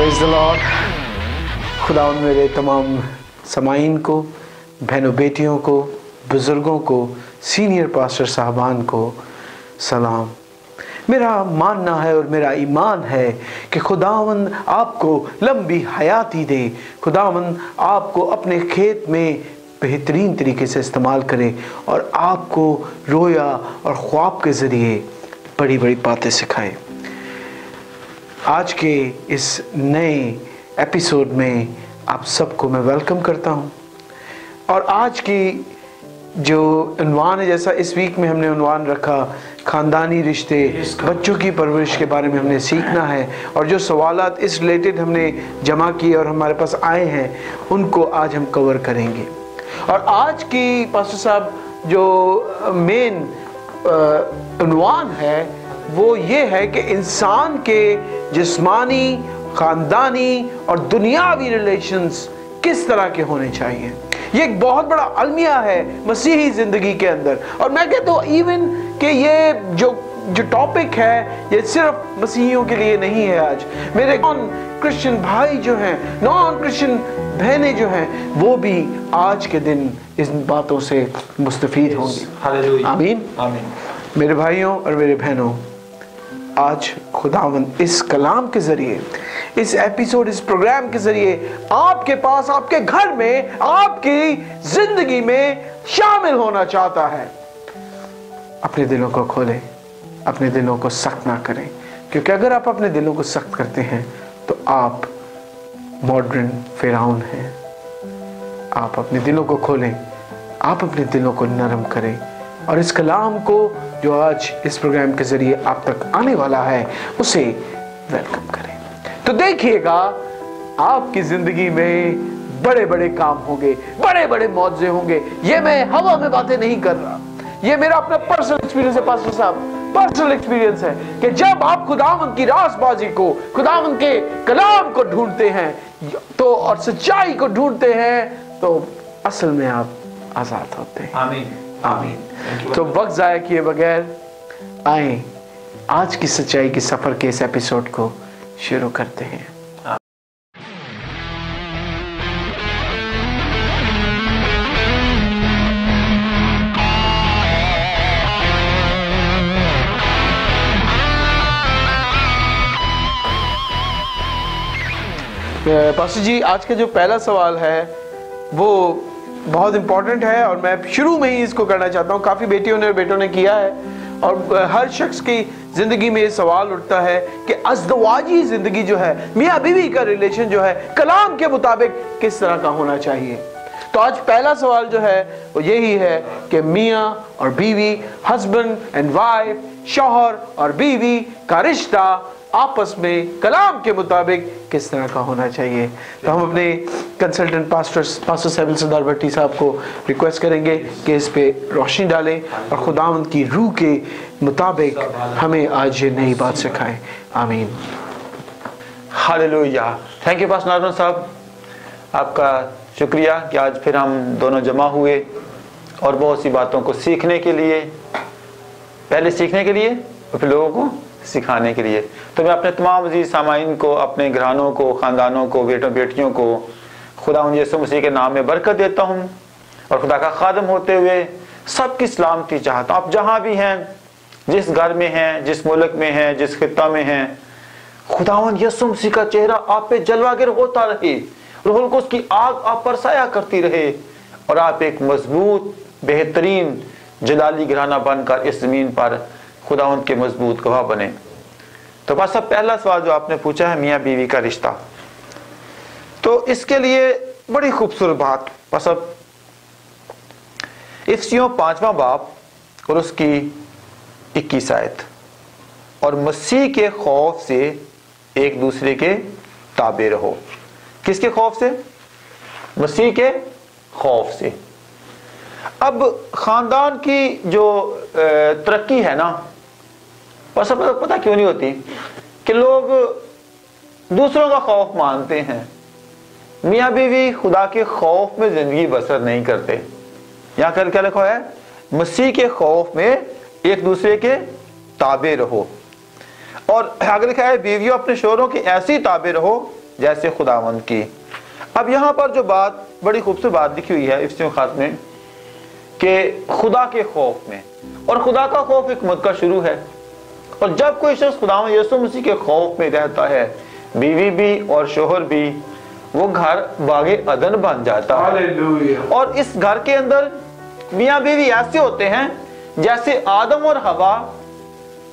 Praise the Lord. खुदा मेरे तमाम समाइन को, बहनों बेटियों को, बुज़ुर्गों को, सीनियर पास्टर साहबान को सलाम। मेरा मानना है और मेरा ईमान है कि खुदावंद आपको लंबी हयाती दे, खुदावंद आपको अपने खेत में बेहतरीन तरीके से इस्तेमाल करे और आपको रोया और ख्वाब के ज़रिए बड़ी बड़ी बातें सिखाए। आज के इस नए एपिसोड में आप सबको मैं वेलकम करता हूं और आज की जो उन्वान है, जैसा इस वीक में हमने उन्वान रखा ख़ानदानी रिश्ते, बच्चों की परवरिश के बारे में हमने सीखना है और जो सवालात इस रिलेटेड हमने जमा किए और हमारे पास आए हैं उनको आज हम कवर करेंगे। और आज की पास्टर साहब जो मेन उन्वान है वो ये है कि इंसान के जिस्मानी, ख़ानदानी और दुनियावी रिलेशंस किस तरह के होने चाहिए। ये एक बहुत बड़ा अलमिया है मसीही ज़िंदगी के अंदर। और मैं कहता हूँ इवन कि ये जो टॉपिक है ये सिर्फ मसीहियों के लिए नहीं है। आज मेरे नॉन क्रिश्चियन भाई जो हैं, नॉन क्रिश्चियन बहनें जो हैं, वो भी आज के दिन इन बातों से मुस्तफ़ीद होंगी। आमीन आमीन। मेरे भाइयों और मेरे बहनों, आज खुदावंद इस कलाम के ज़रिए, इस एपिसोड, इस प्रोग्राम के ज़रिए आपके पास, आपके घर में, आपकी ज़िंदगी में शामिल होना चाहता है। अपने दिलों को खोलें, अपने दिलों को सख्त ना करें, क्योंकि अगर आप अपने दिलों को सख्त करते हैं तो आप मॉडर्न फ़िरौन हैं। आप अपने दिलों को खोलें, आप अपने दिलों को नरम करें और इस कलाम को जो आज इस प्रोग्राम के ज़रिए आप तक आने वाला है उसे वेलकम करें। तो देखिएगा आपकी ज़िंदगी में बड़े बड़े काम होंगे, बड़े बड़े मौजे होंगे। ये मैं हवा में बातें नहीं कर रहा, ये मेरा अपना पर्सनल एक्सपीरियंस है पास्टर साहब, पर्सनल एक्सपीरियंस है कि जब आप खुदावंद की रासबाजी को, खुदावंद के कलाम को ढूंढते हैं तो और सच्चाई को ढूंढते हैं तो असल में आप आज़ाद होते हैं। आमीन आमीन। तो वक्त ज़ाया किए बगैर आए आज की सच्चाई के सफ़र के इस एपिसोड को शुरू करते हैं। पास्टर जी, आज का जो पहला सवाल है वो बहुत इम्पोर्टेंट है और मैं शुरू में ही इसको करना चाहता हूँ। काफ़ी बेटियों ने और बेटों ने किया है और हर शख्स की ज़िंदगी में ये सवाल उठता है कि अज़दवाजी ज़िंदगी जो है, मियाँ बीवी का रिलेशन जो है, कलाम के मुताबिक किस तरह का होना चाहिए। तो आज पहला सवाल जो है वो यही है कि मियाँ और बीवी, हस्बैंड एंड वाइफ, शौहर और बीवी का रिश्ता आपस में कलाम के मुताबिक किस तरह का होना चाहिए। तो हम अपने कंसल्टेंट पास्टर सैमुअल सरदार भट्टी साहब को रिक्वेस्ट करेंगे कि इस पे रोशनी डालें और खुदावंद की रूह के मुताबिक हमें आज ये नई बात सिखाएं। आमीन। हालेलुया। थैंक यू पास्टर नाज़र साहब, आपका शुक्रिया कि आज फिर हम दोनों जमा हुए और बहुत सी बातों को सीखने के लिए, पहले सीखने के लिए और फिर लोगों को सिखाने के लिए। तो मैं अपने तमाम अजीज सामाइन को, अपने घरानों को, ख़ानदानों को, बेटों बेटियों को खुदा यीशु मसीह के नाम में बरकत देता हूँ और खुदा का खादम होते हुए सबकी सलामती चाहता हूँ। आप जहाँ भी हैं, जिस घर में हैं, जिस मुल्क में हैं, जिस खित्ता में हैं, खुदावंद यीशु मसीह का चेहरा आप पे जलवागर होता रहे, रूहुल कुद्स की आग आप पर साया करती रहे और आप एक मजबूत, बेहतरीन, जलाली घराना बनकर इस ज़मीन पर खुदावंद के मजबूत गवाह बने। तो बस अब पहला सवाल जो आपने पूछा है, मियाँ बीवी का रिश्ता, तो इसके लिए बड़ी खूबसूरत बात, बस अब इफ्सियों 5वां बाब और उसकी 21 आयत, और मसीह के खौफ से एक दूसरे के ताबे रहो। किसके खौफ से? मसीह के खौफ से। अब खानदान की जो तरक्की है ना, बस अब पता क्यों नहीं होती कि लोग दूसरों का खौफ मानते हैं, मियाँ बीवी खुदा के खौफ में जिंदगी बसर नहीं करते। यहाँ कल क्या लिखा है? मसीह के खौफ में एक दूसरे के ताबे रहो। और आगे लिखा है, बीवियों अपने शोहरों के ऐसी ताबे रहो जैसे खुदावंद की। अब यहाँ पर जो बात, बड़ी खूबसूरत बात लिखी हुई है इफ्सियों खास में, कि खुदा के खौफ में, और खुदा का खौफ हिकमत का शुरू है। और जब कोई शख्स खुदावंद यीशु मसीह के खौफ में रहता है, बीवी भी और शोहर भी, वो घर बागे अदन बन जाता है। और इस घर के अंदर मियाँ बीवी ऐसे होते हैं जैसे आदम और हवा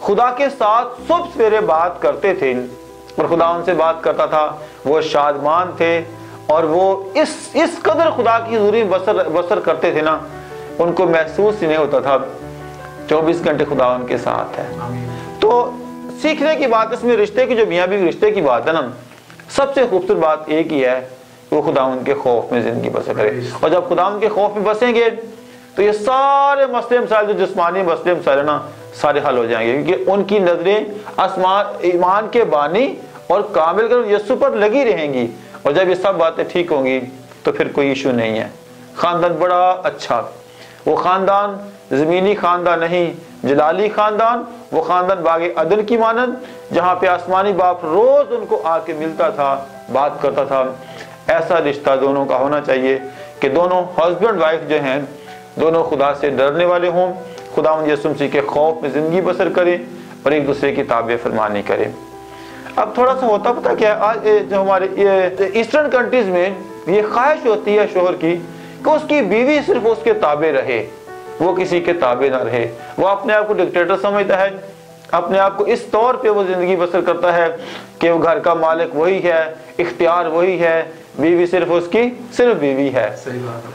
खुदा के साथ सुबह सवेरे बात करते थे, और खुदा उनसे बात करता था, वो शादमान थे, और वो इस कदर खुदा की हुजूरी बसर करते थे ना, उनको महसूस ही नहीं होता था 24 घंटे खुदा उनके साथ है। तो सीखने की बात इसमें रिश्ते की, जो मियाँ बीवी रिश्ते की बात है ना, सबसे खूबसूरत बात एक ही है, वो खुदा उनके खौफ में जिंदगी बसर करे। और जब खुदा उनके खौफ में बसेंगे तो ये सारे मसले मसाइल, जो जिस्मानी मसले मसाइल ना, सारे हल हो जाएंगे, क्योंकि उनकी नजरें आसमान ईमान के बानी और कामिल कर यीशु पर लगी रहेंगी। और जब ये सब बातें ठीक होंगी तो फिर कोई इशू नहीं है। खानदान बड़ा अच्छा, वो खानदान जमीनी खानदान नहीं, जलाली खानदान, वो खानदान बागे अदन की मानद, जहाँ पे आसमानी बाप रोज उनको आके मिलता था, बात करता था। ऐसा रिश्ता दोनों का होना चाहिए कि दोनों हस्बैंड वाइफ जो हैं, दोनों खुदा से डरने वाले हों, खुदावंद यीशु मसीह के खौफ में जिंदगी बसर करें और एक दूसरे की ताबे फरमानी करें। अब थोड़ा सा होता पता क्या, आज जो हमारे ईस्टर्न कंट्रीज में ये ख्वाहिश होती है शोहर की कि उसकी बीवी सिर्फ उसके ताबे रहे, वो किसी के ताबे ना रहे। वो अपने आप को डिक्टेटर समझता है, अपने आप को इस तौर पे वो जिंदगी बसर करता है कि वो घर का मालिक वही है, इख्तियार वही है, बीवी सिर्फ उसकी सिर्फ बीवी है।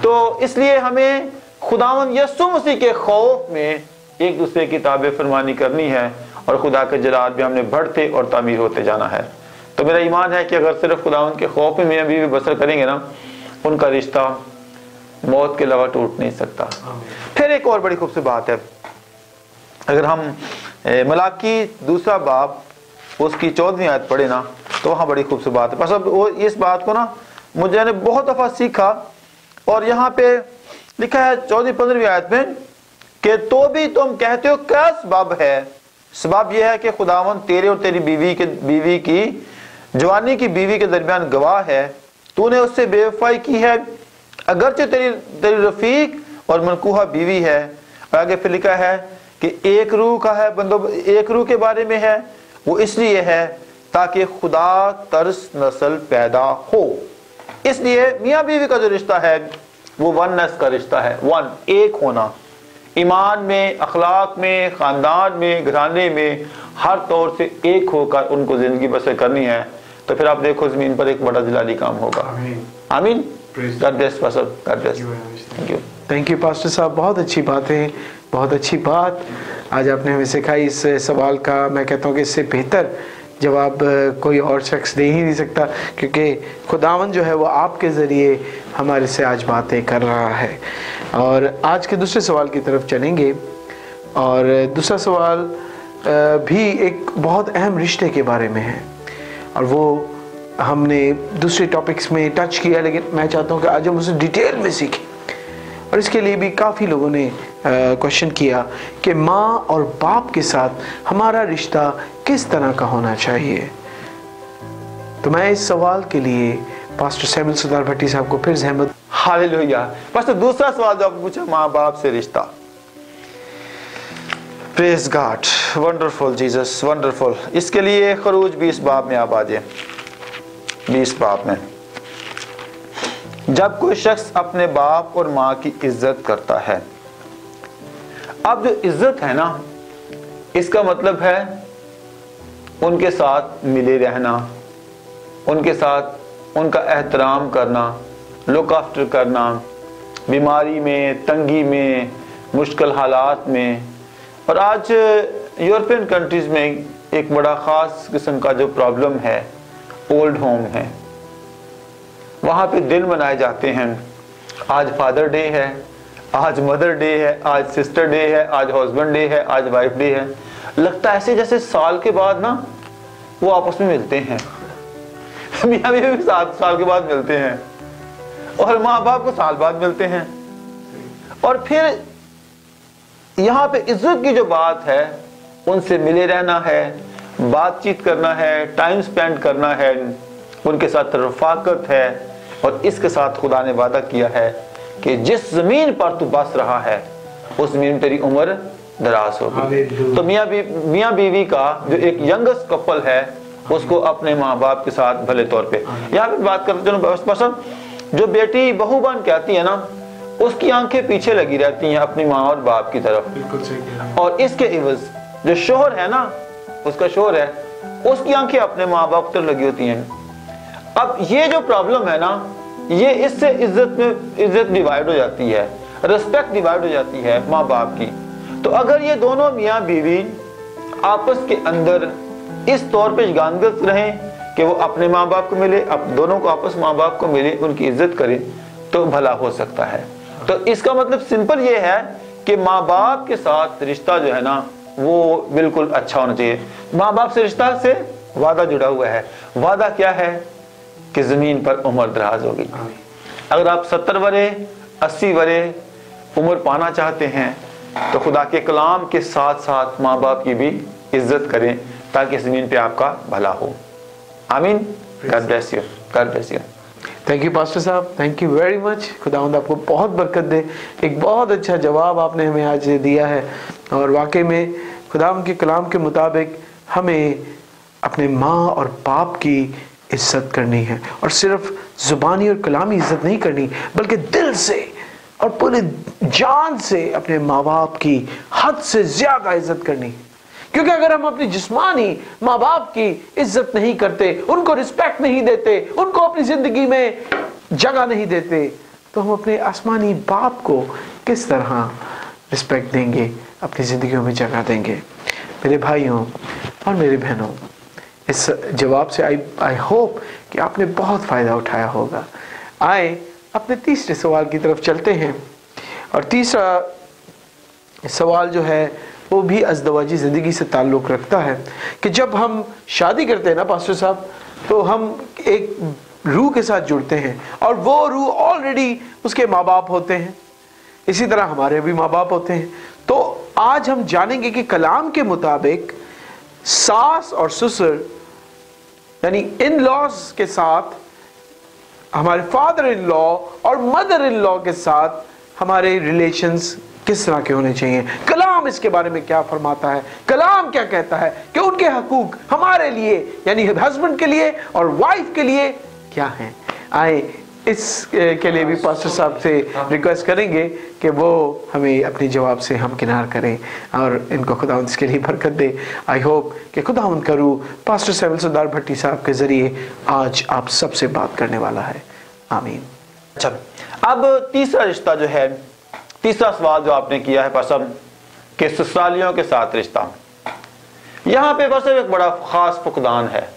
तो इसलिए हमें खुदावंद यीशु मसीह के खौफ में एक दूसरे की ताबे फरमानी करनी है, और खुदा के जलाल में हमने बढ़ते और तामीर होते जाना है। तो मेरा ईमान है कि अगर सिर्फ खुदावंद के खौफ में मियां बीवी बसर करेंगे ना, उनका रिश्ता मौत के अलावा टूट नहीं सकता। फिर एक और बड़ी खूबसूरत बात है, अगर हम मलाकी दूसरा बाब उसकी 14वीं आयत पढ़े ना, तो वहाँ बड़ी खूबसूरत बात है। बस अब वो इस बात को ना मुझे ने बहुत दफ़ा सीखा, और यहाँ पे लिखा है 14-15वीं आयत में कि तो भी तुम कहते हो क्या सबब है? सबब यह है कि खुदावंद तेरे और तेरी बीवी की जवानी की बीवी के दरमियान गवाह है, तूने उससे बेवफाई की है, अगरचे तेरी रफीक और मनकूहा बीवी है। और आगे फिर लिखा है कि एक रूह का है बंदोबस्त, एक रूह के बारे में है, वो इसलिए है ताकि खुदा तरस नस्ल पैदा हो। इसलिए मियाँ बीवी का जो रिश्ता है वो वननेस का रिश्ता है, वन, एक होना, ईमान में, अखलाक में, खानदान में, घराने में, हर तौर से एक होकर उनको जिंदगी बसर करनी है। तो फिर आप देखो जमीन पर एक बड़ा जलाली काम होगा। आमीन। थैंक यू पास्टर साहब, बहुत अच्छी बात है, बहुत अच्छी बात आज आपने हमें सिखाई। इस सवाल का मैं कहता हूँ कि इससे बेहतर जवाब कोई और शख्स दे ही नहीं सकता, क्योंकि खुदावंद जो है वो आपके ज़रिए हमारे से आज बातें कर रहा है। और आज के दूसरे सवाल की तरफ चलेंगे, और दूसरा सवाल भी एक बहुत अहम रिश्ते के बारे में है, और वो हमने दूसरे टॉपिक्स में टच किया, लेकिन मैं चाहता हूँ कि आज हम उसे डिटेल में सीखें। और इसके लिए भी काफ़ी लोगों ने क्वेश्चन किया कि माँ और बाप के साथ हमारा रिश्ता किस तरह का होना चाहिए। तो मैं इस सवाल के लिए पास्टर सैमुअल सरदार भट्टी साहब को फिर जहमत। हालेलुया। पास्टर दूसरा सवाल जो आपने पूछा, माँ बाप से रिश्ता। Praise God, wonderful Jesus, wonderful. इसके लिए खरूज 20 बाब में आप आ जाए। 20 बाब में जब कोई शख्स अपने बाप और माँ की इज्जत करता है, अब जो इज्जत है ना, इसका मतलब है उनके साथ मिले रहना, उनके साथ उनका एहतराम करना, लुक आफ्टर करना, बीमारी में, तंगी में, मुश्किल हालात में। और आज यूरोपियन कंट्रीज में एक बड़ा ख़ास किस्म का जो प्रॉब्लम है, ओल्ड होम है। वहाँ पे दिन मनाए जाते हैं, आज फादर डे है, आज मदर डे है, आज सिस्टर डे है, आज हस्बैंड डे है, आज वाइफ डे है। लगता है ऐसे जैसे साल के बाद ना वो आपस में मिलते हैं। मियाँ बीवी भी 7 साल के बाद मिलते हैं, और माँ बाप को साल बाद मिलते हैं। और फिर यहाँ पे इज्जत की जो बात है, उनसे मिले रहना है, बातचीत करना है, टाइम स्पेंड करना है, उनके साथ रफ़ाकत है। और इसके साथ खुदा ने वादा किया है कि जिस ज़मीन पर तू बस रहा है उस ज़मीन में तेरी उम्र दराज होगी। तो मियाँ बीवी का जो एक यंगेस्ट कपल है उसको अपने माँ बाप के साथ भले तौर पे, यहाँ पे बात करते हैं, जो बेटी बहू बन के आती है ना, उसकी आंखें पीछे लगी रहती हैं अपनी माँ और बाप की तरफ, और इसके इवज जो शोहर है ना, उसका शोहर है, उसकी आंखें अपने माँ बाप की तरफ लगी होती हैं। अब ये जो प्रॉब्लम है ना, ये इससे इज्जत डिवाइड हो जाती है, रिस्पेक्ट डिवाइड हो जाती है माँ बाप की। तो अगर ये दोनों मियाँ बीवी आपस के अंदर इस तौर पे गानगत रहें कि वो अपने माँ बाप को मिले, अब दोनों को आपस माँ बाप को मिले, उनकी इज्जत करें, तो भला हो सकता है। तो इसका मतलब सिंपल ये है कि माँ बाप के साथ रिश्ता जो है ना वो बिल्कुल अच्छा होना चाहिए। माँ बाप से रिश्ता से वादा जुड़ा हुआ है। वादा क्या है कि जमीन पर उम्र दराज होगी। अगर आप 70 वरे 80 वरे उम्र पाना चाहते हैं तो खुदा के कलाम के साथ साथ माँ बाप की भी इज्जत करें ताकि जमीन पे आपका भला हो। आमीन। God bless you. God bless you. Thank you pastor साहब, थैंक यू वेरी मच। खुदावंद आपको बहुत बरकत दे। एक बहुत अच्छा जवाब आपने हमें आज दिया है, और वाकई में खुदावंद के कलाम के मुताबिक हमें अपने माँ और बाप की इज्जत करनी है, और सिर्फ ज़ुबानी और कलामी इज्जत नहीं करनी, बल्कि दिल से और पूरे जान से अपने माँ बाप की हद से ज़्यादा इज्जत करनी। क्योंकि अगर हम अपनी जिस्मानी माँ बाप की इज्जत नहीं करते, उनको रिस्पेक्ट नहीं देते, उनको अपनी ज़िंदगी में जगह नहीं देते, तो हम अपने आसमानी बाप को किस तरह रिस्पेक्ट देंगे, अपनी ज़िंदगियों में जगह देंगे। मेरे भाइयों और मेरी बहनों, इस जवाब से आई होप कि आपने बहुत फ़ायदा उठाया होगा। आए अपने तीसरे सवाल की तरफ चलते हैं, और तीसरा सवाल जो है वो भी अज़दवाजी ज़िंदगी से ताल्लुक़ रखता है कि जब हम शादी करते हैं ना पास्टर साहब, तो हम एक रूह के साथ जुड़ते हैं, और वो रूह ऑलरेडी उसके माँ बाप होते हैं, इसी तरह हमारे भी माँ बाप होते हैं। तो आज हम जानेंगे कि कलाम के मुताबिक सास और ससुर यानी इन लॉज के साथ, हमारे फादर इन लॉ और मदर इन लॉ के साथ हमारे रिलेशंस किस तरह के होने चाहिए। कलाम इसके बारे में क्या फरमाता है, कलाम क्या कहता है कि उनके हकूक हमारे लिए यानी हस्बैंड के लिए और वाइफ के लिए क्या हैं। आए इस के लिए भी पास्टर साहब से रिक्वेस्ट करेंगे कि वो हमें अपने जवाब से हमकिनार करें, और इनको खुदावंद इसके लिए बरकत दे। आई होप कि खुदावंद का रूह पास्टर सैमुअल सरदार भट्टी साहब के ज़रिए आज आप सबसे बात करने वाला है। आमीन। अच्छा, अब तीसरा रिश्ता जो है, तीसरा सवाल जो आपने किया है पास्टर के ससुरालियों के साथ रिश्ता, यहाँ पे पास्टर एक बड़ा ख़ास फुकदान है,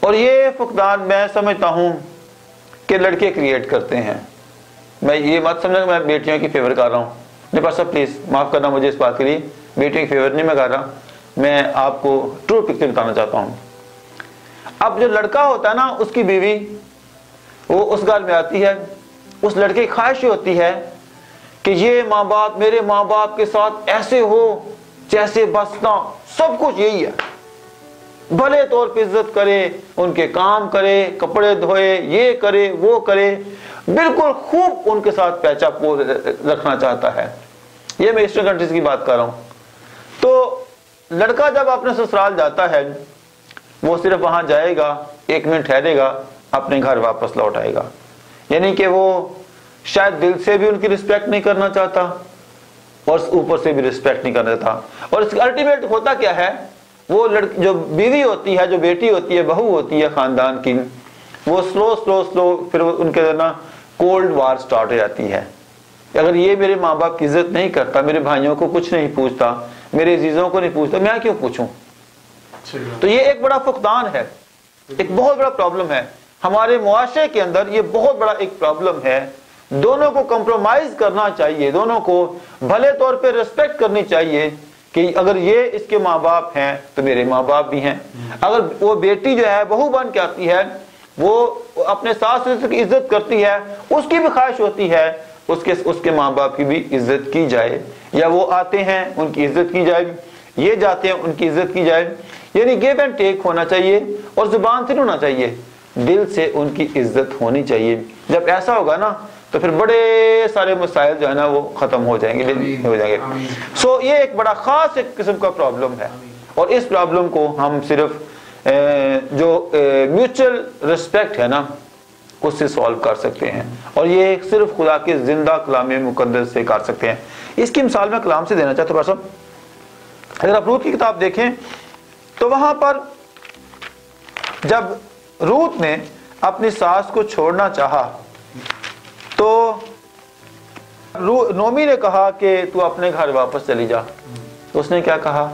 और ये फुकदान मैं समझता हूँ कि लड़के क्रिएट करते हैं। मैं ये मत समझना मैं बेटियों की फेवर कर रहा हूँ, नहीं पास्टर प्लीज़ माफ़ करना मुझे इस बात के लिए, बेटियों की फेवर नहीं मैं कर रहा, मैं आपको ट्रू पिक्चर बताना चाहता हूँ। अब जो लड़का होता है ना, उसकी बीवी वो उस घर में आती है, उस लड़के की ख्वाहिश होती है कि ये माँ बाप मेरे माँ बाप के साथ ऐसे हो जैसे बस ना सब कुछ यही है, भले तौर पे इज्जत करे, उनके काम करे, कपड़े धोए, ये करे वो करे, बिल्कुल खूब उनके साथ पैचा रखना चाहता है। ये मैं ईस्टर्न कंट्रीज की बात कर रहा हूँ। तो लड़का जब अपने ससुराल जाता है, वो सिर्फ वहां जाएगा, 1 मिनट ठहरेगा, अपने घर वापस लौट आएगा। यानी कि वो शायद दिल से भी उनकी रिस्पेक्ट नहीं करना चाहता और ऊपर से भी रिस्पेक्ट नहीं करना चाहता। और इसका अल्टीमेट होता क्या है, वो जो बीवी होती है, जो बेटी होती है, बहू होती है खानदान की, वो स्लो फिर उनके ना कोल्ड वार स्टार्ट हो जाती है। अगर ये मेरे माँ बाप की इज्जत नहीं करता, मेरे भाइयों को कुछ नहीं पूछता, मेरे अजीजों को नहीं पूछता, मैं क्यों पूछूं। तो ये एक बड़ा फुकदान है, एक बहुत बड़ा प्रॉब्लम है हमारे मुआशरे के अंदर। ये बहुत बड़ा एक प्रॉब्लम है। दोनों को कंप्रोमाइज करना चाहिए, दोनों को भले तौर पे रिस्पेक्ट करनी चाहिए कि अगर ये इसके माँ बाप हैं तो मेरे माँ बाप भी हैं। अगर वो बेटी जो है बहू बन के आती है, वो अपने सास की इज्जत करती है, उसकी भी ख्वाहिश होती है उसके माँ बाप की भी इज्जत की जाए, या वो आते हैं उनकी इज्जत की जाए, ये जाते हैं उनकी इज्जत की जाए। यानी गिव एंड टेक होना चाहिए और जुबान से नहीं होना चाहिए, दिल से उनकी इज्जत होनी चाहिए। जब ऐसा होगा ना तो फिर बड़े सारे मसाइल जो है ना वो खत्म हो जाएंगे। सो ये एक बड़ा खास एक किस्म का प्रॉब्लम है, और इस प्रॉब्लम को हम सिर्फ जो म्यूचुअल रिस्पेक्ट है ना उससे सॉल्व कर सकते हैं, और ये सिर्फ खुदा के जिंदा कलाम मुकद्दस से कर सकते हैं। इसकी मिसाल मैं कलाम से देना चाहता हूँ। साहब अगर आप रूत की किताब देखें तो वहां पर जब रूत ने अपनी सास को छोड़ना चाहा तो नोमी ने कहा कि तू अपने घर वापस चली जा। तो उसने क्या कहा,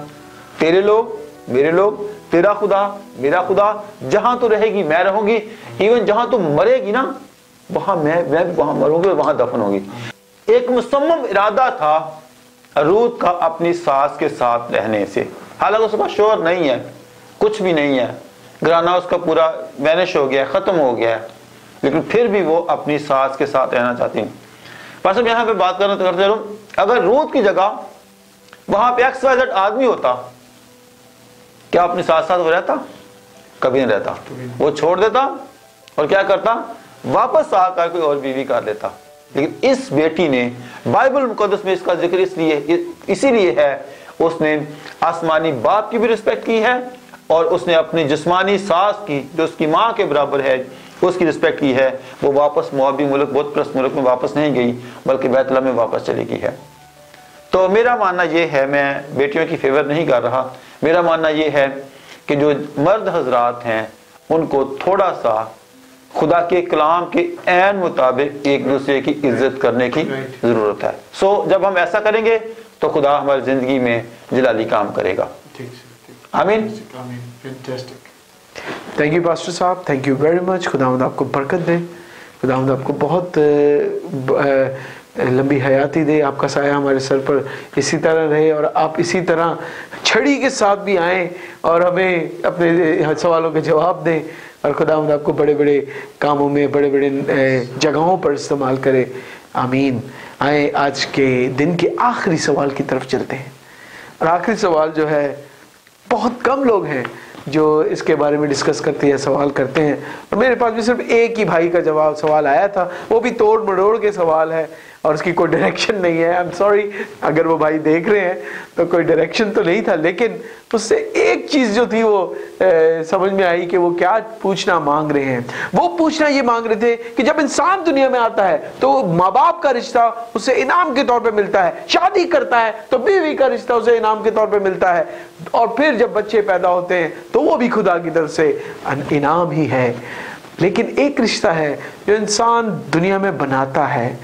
तेरे लोग मेरे लोग, तेरा खुदा मेरा खुदा, जहां तू रहेगी मैं रहूंगी, इवन जहां तू मरेगी ना वहां मैं वहां मरूंगी और वहां दफन होगी। एक मुसम्मम इरादा था रूत का अपनी सास के साथ रहने से। हालांकि उसके पास शोहर नहीं है, कुछ भी नहीं है, घराना उसका पूरा वैनिश हो गया, खत्म हो गया है, लेकिन फिर भी वो अपनी सास के साथ रहना चाहती हैं। पर यहाँ पे बात करते रहूं, अगर रूत की जगह वहां पे XYZ आदमी होता, क्या अपनी सास साथ वो रहता? कभी नहीं रहता। वो छोड़ देता और क्या करता, वापस आकर कोई और बीवी कर लेता। लेकिन इस बेटी ने, बाइबल मुकद्दस में इसका जिक्र इसीलिए है, उसने आसमानी बाप की भी रिस्पेक्ट की है और उसने अपनी जिस्मानी सास की जो उसकी माँ के बराबर है उसकी रिस्पेक्ट की है। वो वापस मुआबी मुल्क, बहुत प्रस्त मुल्क में वापस नहीं गई, बल्कि बैतलहम में वापस चली गई है। तो मेरा मानना ये है, मैं बेटियों की फेवर नहीं कर रहा, मेरा मानना ये है कि जो मर्द हजरात हैं उनको थोड़ा सा खुदा के कलाम के ऐन मुताबिक एक दूसरे की इज्जत करने की जरूरत है। सो जब हम ऐसा करेंगे तो खुदा हमारी जिंदगी में जलाली काम करेगा। आमीन। थैंक यू पास्टर साहब, थैंक यू वेरी मच। खुदावंद आपको बरकत दे, खुदावंद आपको बहुत लंबी हयाती दे, आपका साया हमारे सर पर इसी तरह रहे और आप इसी तरह छड़ी के साथ भी आएँ और हमें अपने सवालों के जवाब दें, और खुदावंद आपको बड़े बड़े कामों में, बड़े बड़े जगहों पर इस्तेमाल करे। आमीन। आए आज के दिन के आखिरी सवाल की तरफ चलते हैं, और आखिरी सवाल जो है, बहुत कम लोग हैं जो इसके बारे में डिस्कस करते हैं, सवाल करते हैं, और मेरे पास भी सिर्फ एक ही भाई का जवाब सवाल आया था, वो भी तोड़ मरोड़ के सवाल है और उसकी कोई डायरेक्शन नहीं है। आई एम सॉरी अगर वो भाई देख रहे हैं तो कोई डायरेक्शन तो नहीं था, लेकिन उससे एक चीज़ जो थी वो समझ में आई कि वो क्या पूछना मांग रहे हैं। वो पूछना ये मांग रहे थे कि जब इंसान दुनिया में आता है तो माँ बाप का रिश्ता उसे इनाम के तौर पे मिलता है, शादी करता है तो बीवी का रिश्ता उसे इनाम के तौर पे मिलता है, और फिर जब बच्चे पैदा होते हैं तो वो भी खुदा की तरफ से इनाम ही है। लेकिन एक रिश्ता है जो इंसान दुनिया में बनाता है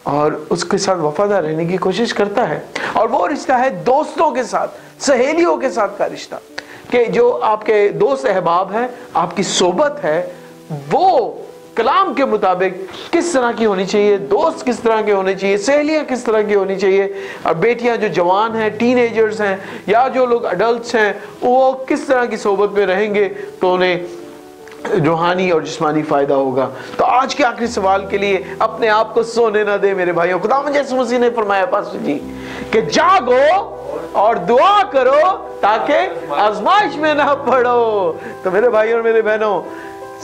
और उसके साथ वफादार रहने की कोशिश करता है, और वो रिश्ता है दोस्तों के साथ, सहेलियों के साथ का रिश्ता। कि जो आपके दोस्त अहबाब हैं, आपकी सोबत है, वो कलाम के मुताबिक किस तरह की होनी चाहिए, दोस्त किस तरह के होने चाहिए, सहेलियाँ किस तरह की होनी चाहिए, और बेटियाँ जो जवान हैं, टीनेजर्स हैं, या जो लोग अडल्ट्स हैं, वो किस तरह की सोबत में रहेंगे तो उन्हें रूहानी और जिस्मानी फायदा होगा। तो आज के आखिरी सवाल के लिए अपने आप को सोने ना दे मेरे भाइयों। खुदावंद यीशु मसीह ने फरमाया पास्टर जी कि जागो और दुआ करो ताकि आजमाइश में ना पड़ो। तो मेरे भाइयों और मेरे बहनों,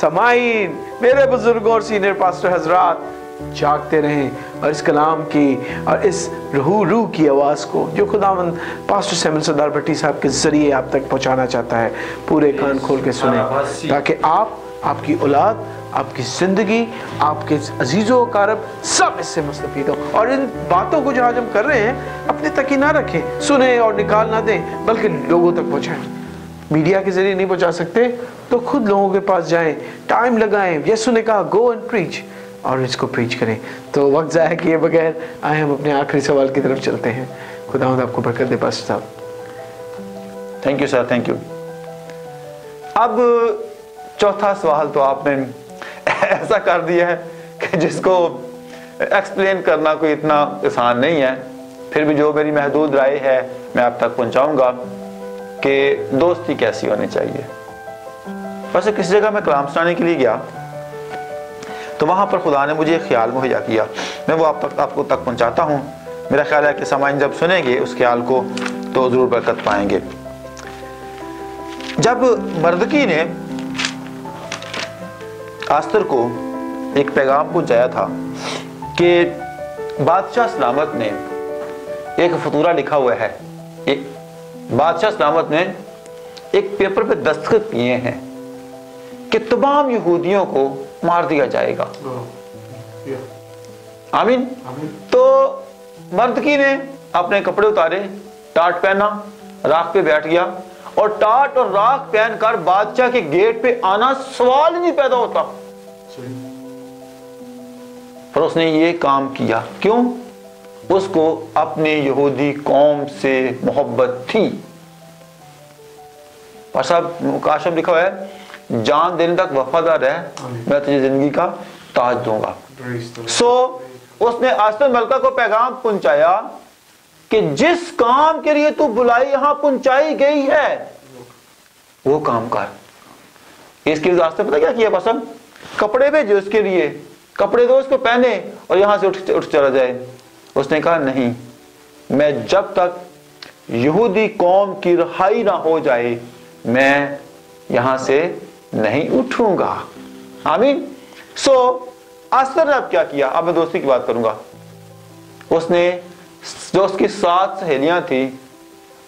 समाईन, मेरे बुजुर्गों और सीनियर पास्टर हजरात, जागते रहें और इस कलाम की और इस रूह की आवाज़ को जो खुदावंद पास्टर सैमुअल सरदार भट्टी साहब के ज़रिए आप तक पहुंचाना चाहता है, पूरे कान खोल के सुने, ताकि आप, आपकी औलाद, आपकी ज़िंदगी, आपके अजीज़ो कारब सब इससे मुस्तफ़ीद हो। और इन बातों को जो आज हम कर रहे हैं अपने तक ही ना रखें, सुने और निकाल ना दें, बल्कि लोगों तक पहुँचाएँ। मीडिया के ज़रिए नहीं पहुँचा सकते तो खुद लोगों के पास जाएँ, टाइम लगाएँ। यीशु ने कहा गो एंड प्रीच, और इसको प्रीच करें। तो वक्त ज़ाया किए बगैर आए हम अपने आखिरी सवाल की तरफ चलते हैं। खुदावंद आपको बरकत दे पास्टर साहब। Thank you sir, thank you. अब चौथा सवाल तो आपने ऐसा कर दिया है कि जिसको एक्सप्लेन करना कोई इतना आसान नहीं है, फिर भी जो मेरी महदूद राय है मैं आप तक पहुंचाऊंगा कि दोस्ती कैसी होनी चाहिए। वैसे किसी जगह मैं कलाम सुनाने के लिए गया तो वहाँ पर खुदा ने मुझे एक ख्याल मुहैया किया, मैं वो आपको तक पहुँचाता हूँ। मेरा ख्याल है कि सामाइन जब सुनेंगे उस ख्याल को तो ज़रूर बरकत पाएंगे। जब मर्दकी ने आस्तर को एक पैगाम पहुंचाया था कि बादशाह सलामत ने एक फतूरा लिखा हुआ है, एक बादशाह सलामत ने एक पेपर पे दस्तखत किए हैं कि तमाम यहूदियों को मार दिया जाएगा। आमीन। तो मर्दकी ने अपने कपड़े उतारे, टाट पहना, राख पे बैठ गया और टाट और राख पहनकर बादशाह के गेट पे आना सवाल ही नहीं पैदा होता। पर उसने ये काम किया, क्यों? उसको अपने यहूदी कौम से मोहब्बत थी। और साहब काशफ लिखा हुआ है, जान देने तक वफादार है, मैं तुझे जिंदगी का ताज दूंगा। उसने आस्तर मलका को पैगाम पहुंचाया कि जिस काम के लिए तू बुलाई यहां पहुंचाई गई है वो काम कर। इसके लिए आस्तर पता क्या किया? बस कपड़े भेजे उसके लिए, कपड़े दो उसको पहने और यहां से उठ चला जाए। उसने कहा नहीं, मैं जब तक यहूदी कौम की रिहाई ना हो जाए मैं यहां से नहीं उठूंगा। आमीन। आस्तर ने अब क्या किया? अब मैं दोस्ती की बात करूंगा। उसने जो उसकी 7 सहेलियां थी,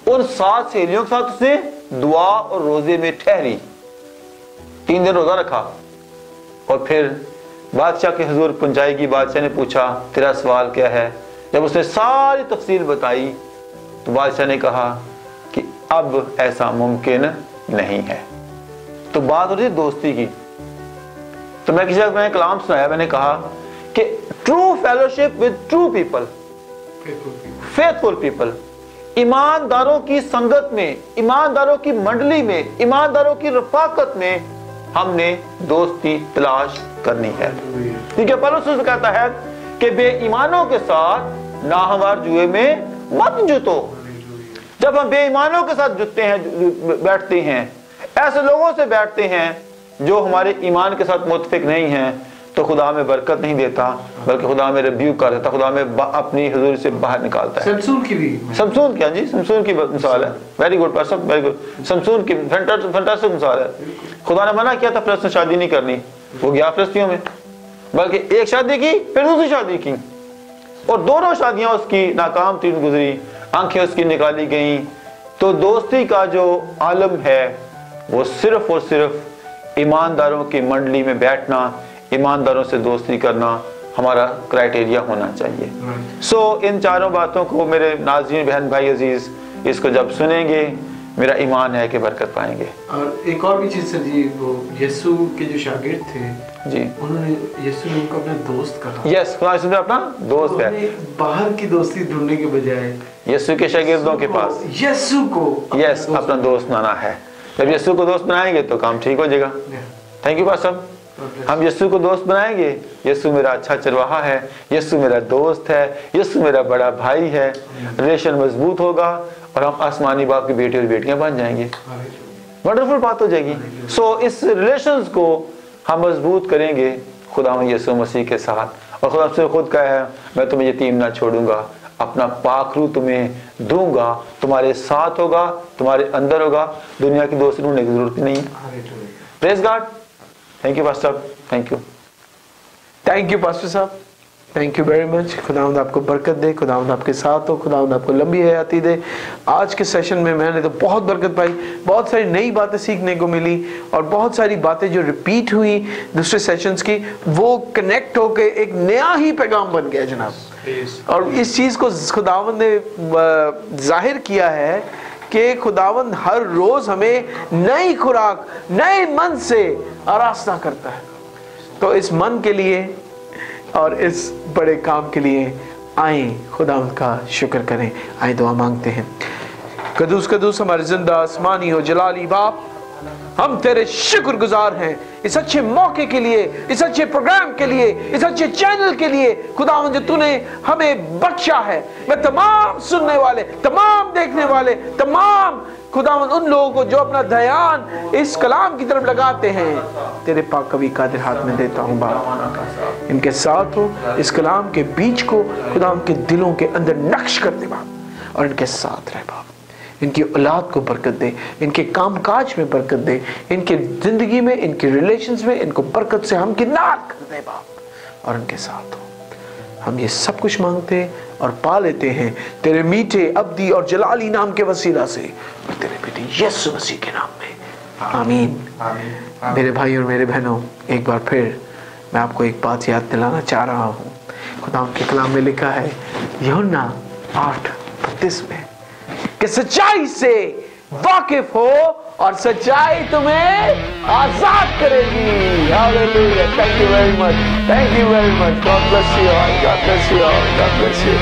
उन 7 सहेलियों के साथ उसने दुआ और रोजे में ठहरी, 3 दिन रोजा रखा और फिर बादशाह के हुजूर पहुंचाएगी। बादशाह ने पूछा तेरा सवाल क्या है? जब उसने सारी तफसील बताई तो बादशाह ने कहा कि अब ऐसा मुमकिन नहीं है। तो बात हो रही दोस्ती की। तो मैं किसी वक्त मैंने कलाम सुनाया, मैंने कहा कि true fellowship with true people, faithful people, ईमानदारों की संगत में, ईमानदारों की मंडली में, ईमानदारों की रफाकत में हमने दोस्ती तलाश करनी है। क्योंकि पौलुस कहता है कि बेईमानों के साथ नाहमवार जुए में मत जुतो। जब हम बेईमानों के साथ जुटते हैं, बैठते हैं, ऐसे लोगों से बैठते हैं जो हमारे ईमान के साथ मुत्तफिक नहीं हैं, तो खुदा में बरकत नहीं देता, बल्कि खुदा में रिब्यूक कर देता, खुदा में अपनी हुजूर से बाहर निकालता है। समसून की मिसाल है। Very good person, very good. समसून की फैंटास्टिक मिसाल है। खुदा ने मना किया था फिलिस्तीन से शादी नहीं करनी, वो गया फिलिस्तीनियों में, बल्कि एक शादी की फिर दूसरी शादी की और दोनों शादियां उसकी नाकाम तीन गुजरी, आंखें उसकी निकाली गई। तो दोस्ती का जो आलम है वो सिर्फ और सिर्फ ईमानदारों की मंडली में बैठना, ईमानदारों से दोस्ती करना हमारा क्राइटेरिया होना चाहिए। इन चारों बातों को मेरे नाज़रीन बहन भाई अजीज, इसको जब सुनेंगे मेरा ईमान है कि बरकत पाएंगे। और एक और भी चीज सर जी, वो यीशु के जो शागिर्द थे जी, उन्होंने यीशु ने उनको अपना दोस्त कहा। यस, खुदा अपना दोस्त है। बाहर की दोस्ती ढूंढने के बजाय यीशु के शागिर्दों के पास यीशु को अपना दोस्त बनाना है। जब यीशु को दोस्त बनाएंगे तो काम ठीक हो जाएगा। Thank you pastor. हम यीशु को दोस्त बनाएंगे, यीशु मेरा अच्छा चरवाहा है, यीशु मेरा दोस्त है, यीशु मेरा बड़ा भाई है, रिलेशन मजबूत होगा और हम आसमानी बाप की बेटे और बेटियां बन जाएंगे। वंडरफुल बात हो जाएगी। इस रिलेशंस को हम मजबूत करेंगे खुदा यीशु मसीह के साथ। और खुदा से खुद कहा है, मैं तुम्हें यतीम ना छोड़ूंगा, अपना पाखरू तुम्हें दूंगा, तुम्हारे साथ होगा, तुम्हारे अंदर होगा, दुनिया की दोस्ती ढूंढने की जरूरत नहीं है। Praise God. Thank you pastor, thank you, thank you pastor साहब, थैंक यू वेरी मच। खुदावंद आपको बरकत दे, खुदावंद आपके साथ हो, खुदावंद आपको लंबी हयाती दे। आज के सेशन में मैंने तो बहुत बरकत पाई, बहुत सारी नई बातें सीखने को मिली और बहुत सारी बातें जो रिपीट हुई दूसरे सेशंस की, वो कनेक्ट होके एक नया ही पैगाम बन गया जनाब। और इस चीज़ को खुदावंद ने जाहिर किया है कि खुदावंद हर रोज हमें नई खुराक, नए मन से आराधना करता है। तो इस मन के लिए और इस बड़े काम के लिए आए खुदावंद का शुक्र करें। आए दुआ मांगते हैं। कदूस कदूस हमारे जिंदा आसमानी हो जलाली बाप, हम तेरे शुक्रगुजार हैं इस अच्छे मौके के लिए, इस अच्छे प्रोग्राम के लिए, इस अच्छे चैनल के लिए खुदावंद जो तूने हमें बख्शा है। मैं तमाम सुनने वाले, तमाम देखने वाले, तमाम खुदावंद उन लोगों को जो अपना ध्यान इस कलाम की तरफ लगाते हैं तेरे पाक कवि कादिर हाथ में देता हूँ बाप। इनके साथ हो, इस कलाम के बीच को खुदावंद के दिलों के अंदर नक्श कर दे बाप और इनके साथ रहे बाप। इनकी औलाद को बरकत दे, इनके कामकाज में बरकत दे, इनके जिंदगी में, इनके रिलेशंस में इनको बरकत से हम किनार कर दे बाप, और उनके साथ हो। हम ये सब कुछ मांगते और पा लेते हैं तेरे मीठे अब्दी और जलाली नाम के वसीला से, और तेरे बेटे यीशु मसीह के नाम में, आमीन। मेरे भाई और मेरे बहनों, एक बार फिर मैं आपको एक बात याद दिलाना चाह रहा हूँ। खुदा के कलाम में लिखा है यूहन्ना 8:32 में कि सच्चाई से वाकिफ हो और सच्चाई तुम्हें आजाद करेगी। Hallelujah, thank you very much, thank you very much, God bless you all, God bless you all, God bless you.